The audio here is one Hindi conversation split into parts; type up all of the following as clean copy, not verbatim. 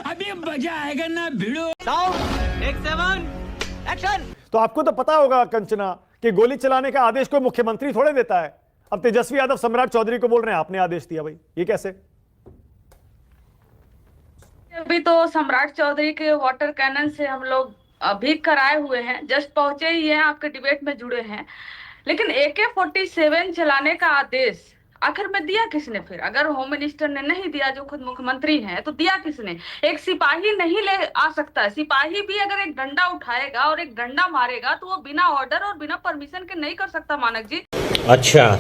अभी मजा आएगा ना भिड़ो। एक्शन। तो आपको तो पता होगा कंचना कि गोली चलाने का आदेश कोई मुख्यमंत्री थोड़े देता है। अब तेजस्वी यादव सम्राट चौधरी को बोल रहे हैं आपने आदेश दिया। भाई ये कैसे? अभी तो सम्राट चौधरी के वाटर कैनन से हम लोग अभी कराए हुए हैं, जस्ट पहुंचे ही हैं, आपके डिबेट में जुड़े हैं। लेकिन AK-47 चलाने का आदेश आखिर में दिया किसने? फिर अगर होम मिनिस्टर ने नहीं दिया, जो खुद मुख्यमंत्री हैं, तो दिया किसने? एक सिपाही नहीं ले आ सकता है। सिपाही भी अगर एक डंडा उठाएगा और एक डंडा मारेगा तो वो बिना ऑर्डर और बिना परमिशन के नहीं कर सकता, मानक जी। अच्छा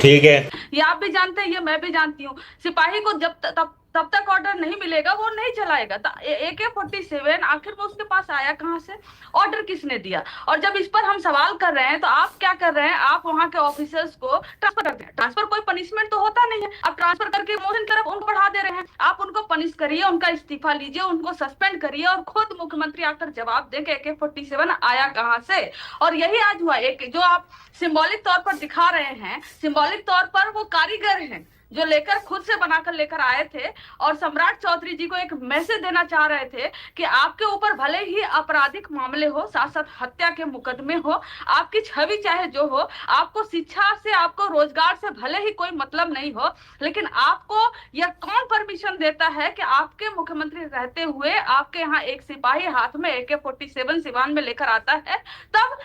ठीक है, ये आप भी जानते हैं, ये मैं भी जानती हूँ। सिपाही को तब तक ऑर्डर नहीं मिलेगा वो नहीं चलाएगा। AK-47 आखिर में उसके पास आया कहाँ से? ऑर्डर किसने दिया? और जब इस पर हम सवाल कर रहे हैं तो आप क्या कर रहे हैं? आप वहां के ऑफिसर्स को ट्रांसफर करते हैं। ट्रांसफर कोई पनिशमेंट तो होता नहीं है। आप ट्रांसफर करके मोशन तरफ उनको बढ़ा दे रहे हैं। आप उनको पनिश करिए, उनका इस्तीफा लीजिए, उनको सस्पेंड करिए और खुद मुख्यमंत्री आकर जवाब दें कि AK-47 आया कहाँ से। और यही आज हुआ। एक जो आप सिंबॉलिक तौर पर दिखा रहे हैं, सिंबॉलिक तौर पर वो कारीगर हैं जो लेकर खुद से बनाकर लेकर आए थे और सम्राट चौधरी जी को एक मैसेज देना चाह रहे थे कि आपके ऊपर भले ही आपराधिक मामले हो, साथ साथ हत्या के मुकदमे हो, आपकी छवि चाहे जो हो, आपको शिक्षा से, आपको रोजगार से भले ही कोई मतलब नहीं हो, लेकिन आपको यह कौन परमिशन देता है कि आपके मुख्यमंत्री रहते हुए आपके यहाँ एक सिपाही हाथ में AK-47 सिवान में लेकर आता है? तब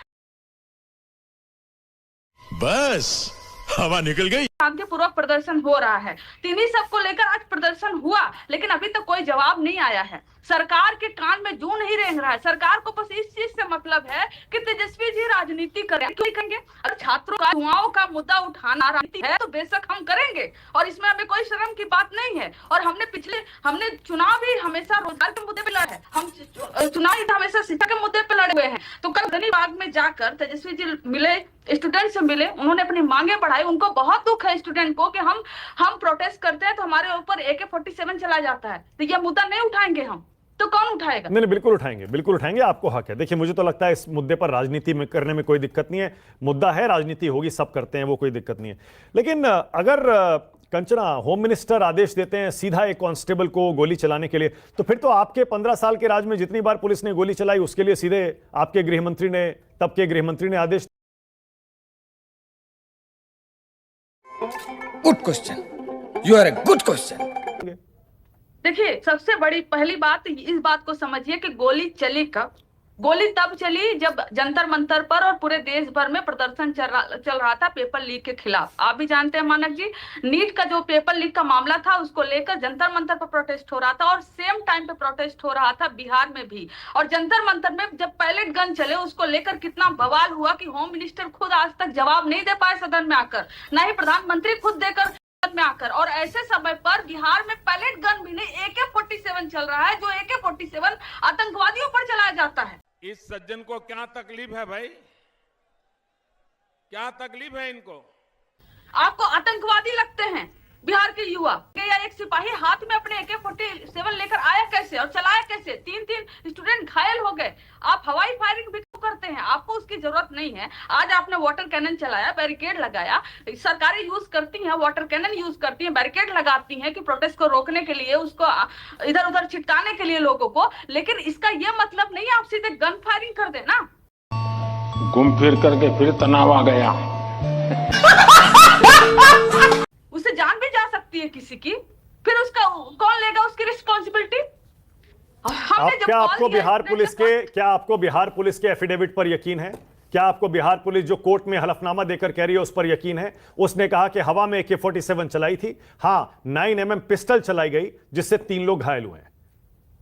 बस हवा निकल गई। शांतिपूर्वक प्रदर्शन हो रहा है। इन्हीं सबको लेकर आज प्रदर्शन हुआ, लेकिन अभी तक कोई जवाब नहीं आया है। सरकार के कान में जू नहीं रेंग रहा है। सरकार को बस इस चीज से मतलब है कि तेजस्वी जी राजनीति करें। क्यों करेंगे? अगर छात्रों का युवाओं का मुद्दा उठाना राजनीति है तो बेशक हम करेंगे और इसमें हमें कोई शर्म की बात नहीं है। और हमने चुनाव भी हमेशा रोजगार के मुद्दे पे लड़ा है, हम चुनाव हमेशा शिक्षा के मुद्दे पे लड़े हुए हैं। तो कल गनीबाग में जाकर तेजस्वी जी मिले, स्टूडेंट से मिले, उन्होंने अपनी मांगे बढ़ाई। उनको बहुत दुख है स्टूडेंट को कि हम प्रोटेस्ट करते हैं तो हमारे ऊपर AK-47 चला जाता है। तो यह मुद्दा नहीं उठाएंगे हम तो कौन उठाएगा? नहीं, बिल्कुल उठाएंगे, बिल्कुल उठाएंगे, आपको हक है। देखिए मुझे तो लगता है इस मुद्दे पर राजनीति में करने में कोई दिक्कत नहीं है। मुद्दा है, राजनीति होगी, सब करते हैं, वो कोई दिक्कत नहीं है। लेकिन अगर कंचना होम मिनिस्टर आदेश देते हैं सीधा एक कांस्टेबल को गोली चलाने के लिए, तो फिर तो आपके 15 साल के राज में जितनी बार पुलिस ने गोली चलाई उसके लिए सीधे आपके गृहमंत्री ने, तब के गृहमंत्री ने आदेश। Good question, you are a good question. देखिए, सबसे बड़ी पहली बात इस बात को समझिए कि गोली चली कब? गोली तब चली जब जंतर मंतर पर और पूरे देश भर में प्रदर्शन चल रहा था पेपर लीक के खिलाफ। आप भी जानते हैं मानक जी, नीट का जो पेपर लीक का मामला था उसको लेकर जंतर मंतर पर प्रोटेस्ट हो रहा था और सेम टाइम पे प्रोटेस्ट हो रहा था बिहार में भी। और जंतर मंतर में जब पैलेट गन चले उसको लेकर कितना बवाल हुआ कि होम मिनिस्टर खुद आज तक जवाब नहीं दे पाए सदन में आकर, ना ही प्रधानमंत्री खुद देकर में आकर। और ऐसे समय पर बिहार में पैलेट गन भी नहीं, AK-47 चल रहा है, जो AK-47 आतंकवादियों पर चलाया जाता है। इस सज्जन को क्या तकलीफ है भाई? क्या तकलीफ है इनको? आपको आतंकवादी लगते हैं बिहार के युवा? या एक सिपाही हाथ में अपने AK-47 लेकर आया कैसे और चलाया कैसे? 3 स्टूडेंट घायल हो गए। आप हवाई फायरिंग भी करते हैं, आपको उसकी जरूरत नहीं है। आज आपने वाटर कैनन चलाया, बैरिकेड लगाया। सरकारें यूज करती हैं, वाटर कैनन यूज करती हैं, बैरिकेड लगाती हैं कि प्रोटेस्ट को रोकने के लिए, उसको इधर उधर छिटकाने के लिए लोगों को। लेकिन इसका यह मतलब नहीं है आप सीधे गन फायरिंग कर दें ना। घूम फिर करके फिर तनाव आ गया। उससे जान भी जा सकती है किसी की, फिर उसका कौन लेगा उसकी रिस्पॉन्सिबिलिटी? क्या आपको बिहार पुलिस के एफिडेविट पर यकीन है? क्या आपको बिहार पुलिस जो कोर्ट में हलफनामा देकर कह रही है उस पर यकीन है? उसने कहा कि हवा में AK-47 चलाई थी। हाँ, 9mm पिस्टल चलाई गई जिससे 3 लोग घायल हुए हैं।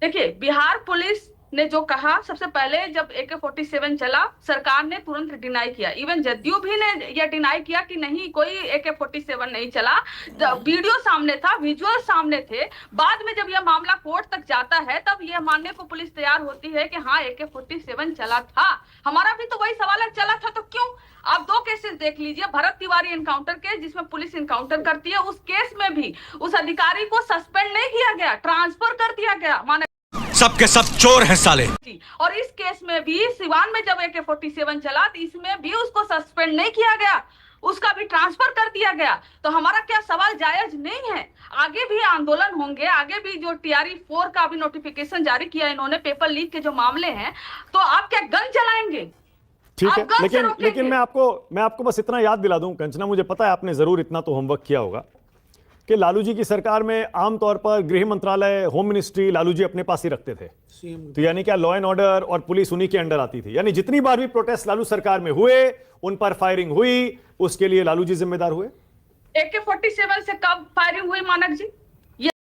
देखिए, बिहार पुलिस ने जो कहा, सबसे पहले जब AK-47 चला सरकार ने तुरंत डिनाई किया। इवन जदयू भी ने यह डिनाई किया कि नहीं, कोई AK-47 नहीं चला। वीडियो सामने था, विजुअल सामने थे। बाद में जब यह मामला कोर्ट तक जाता है तब यह मानने को पुलिस तैयार होती है कि हाँ AK-47 चला था। हमारा भी तो वही सवाल है, चला था तो क्यों? आप 2 केसेस देख लीजिए, भरत तिवारी एनकाउंटर केस जिसमें पुलिस एनकाउंटर करती है, उस केस में भी उस अधिकारी को सस्पेंड नहीं किया गया, ट्रांसफर कर दिया गया। माना सबके सब चोर हैं साले। और इस केस में भी सिवान में जब AK-47 चला तो इसमें भी उसको सस्पेंड नहीं किया गया, उसका भी ट्रांसफर कर दिया गया। तो हमारा क्या सवाल जायज नहीं है? आगे भी आंदोलन होंगे, आगे भी जो TRE 4 का भी नोटिफिकेशन जारी किया इन्होंने, पेपर लीक के जो मामले हैं, तो आप क्या गन चलाएंगे? ठीक है, आप गन से लेकिन रोकेंगे? मैं आपको बस इतना याद दिला दूं कंचना, मुझे पता है आपने जरूर इतना तो होमवर्क किया होगा कि लालू जी की सरकार में आमतौर पर गृह मंत्रालय, होम मिनिस्ट्री लालू जी अपने पास ही रखते थे। तो यानी क्या लॉ एंड ऑर्डर और पुलिस उन्हीं के अंडर आती थी। यानी जितनी बार भी प्रोटेस्ट लालू सरकार में हुए, उन पर फायरिंग हुई, उसके लिए लालू जी जिम्मेदार हुए। AK-47 से कब फायरिंग हुई मानक जी?